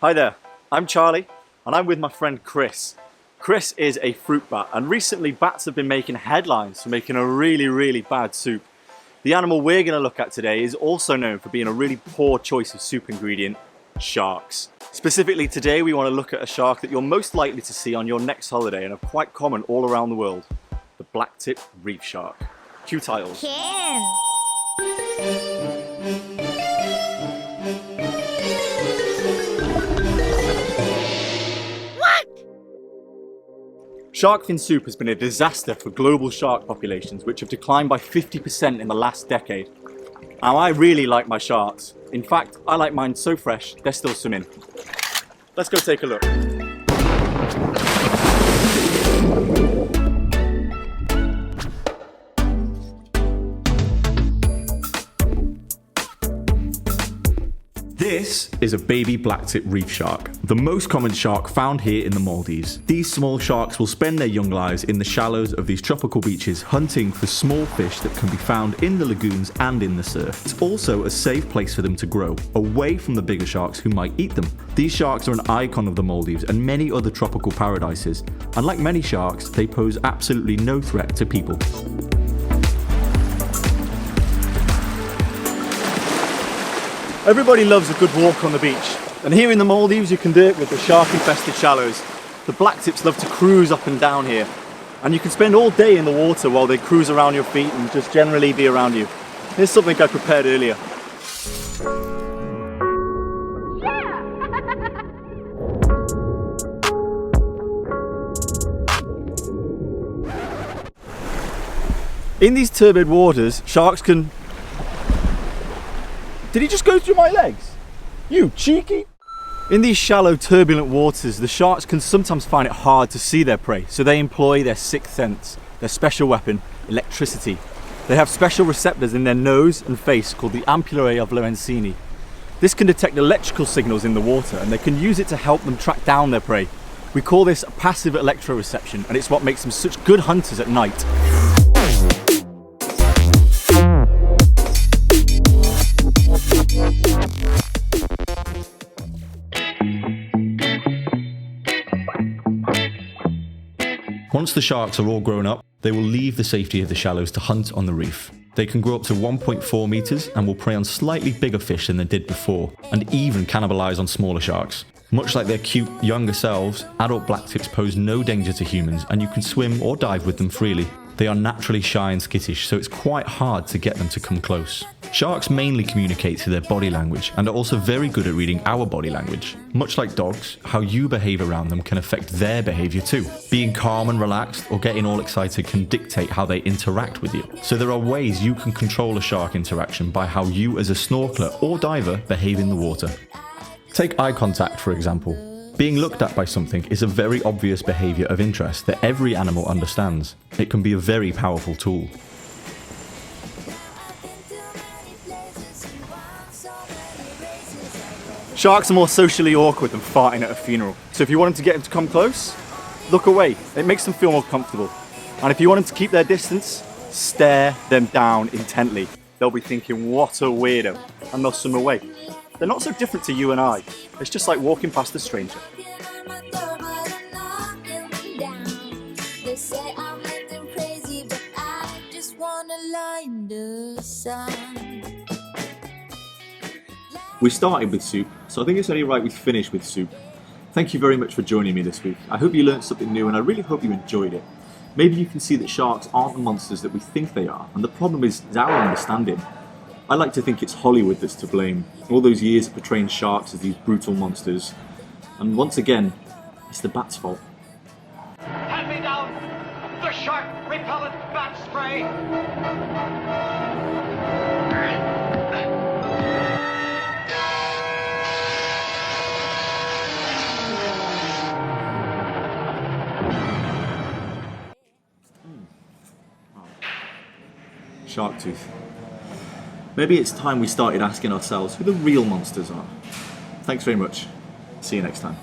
Hi there, I'm Charlie and I'm with my friend Chris. Chris is a fruit bat and recently bats have been making headlines for making a really bad soup. The animal we're going to look at today is also known for being a really poor choice of soup ingredient, sharks. Specifically today we want to look at a shark that you're most likely to see on your next holiday and are quite common all around the world, the Blacktip Reef Shark. Cue titles. Ken. Shark fin soup has been a disaster for global shark populations, which have declined by 50% in the last decade. Now, I really like my sharks. In fact, I like mine so fresh, they're still swimming. Let's go take a look. This is a baby blacktip reef shark, the most common shark found here in the Maldives. These small sharks will spend their young lives in the shallows of these tropical beaches hunting for small fish that can be found in the lagoons and in the surf. It's also a safe place for them to grow, away from the bigger sharks who might eat them. These sharks are an icon of the Maldives and many other tropical paradises, and like many sharks, they pose absolutely no threat to people. Everybody loves a good walk on the beach, and here in the Maldives you can do it with the shark-infested shallows. The blacktips love to cruise up and down here, and you can spend all day in the water while they cruise around your feet and just generally be around you. Here's something I prepared earlier. In these turbid waters, sharks can... Did he just go through my legs? You cheeky! In these shallow, turbulent waters, the sharks can sometimes find it hard to see their prey, so they employ their sixth sense, their special weapon, electricity. They have special receptors in their nose and face called the ampullae of Lorenzini. This can detect electrical signals in the water, and they can use it to help them track down their prey. We call this a passive electroreception, and it's what makes them such good hunters at night. Once the sharks are all grown up, they will leave the safety of the shallows to hunt on the reef. They can grow up to 1.4 meters and will prey on slightly bigger fish than they did before, and even cannibalize on smaller sharks. Much like their cute, younger selves, adult blacktips pose no danger to humans, and you can swim or dive with them freely. They are naturally shy and skittish, so it's quite hard to get them to come close. Sharks mainly communicate through their body language and are also very good at reading our body language. Much like dogs, how you behave around them can affect their behaviour too. Being calm and relaxed or getting all excited can dictate how they interact with you. So there are ways you can control a shark interaction by how you as a snorkeler or diver behave in the water. Take eye contact, for example. Being looked at by something is a very obvious behaviour of interest that every animal understands. It can be a very powerful tool. Sharks are more socially awkward than farting at a funeral. So if you want to get them to come close, look away. It makes them feel more comfortable. And if you want them to keep their distance, stare them down intently. They'll be thinking, what a weirdo, and they'll swim away. They're not so different to you and I. It's just like walking past a stranger. We started with soup, so I think it's only right we finish with soup. Thank you very much for joining me this week. I hope you learned something new and I really hope you enjoyed it. Maybe you can see that sharks aren't the monsters that we think they are, and the problem is our understanding. I like to think it's Hollywood that's to blame. All those years of portraying sharks as these brutal monsters. And once again, it's the bat's fault. Hand me down the shark repellent bat spray! Shark tooth. Maybe it's time we started asking ourselves who the real monsters are. Thanks very much. See you next time.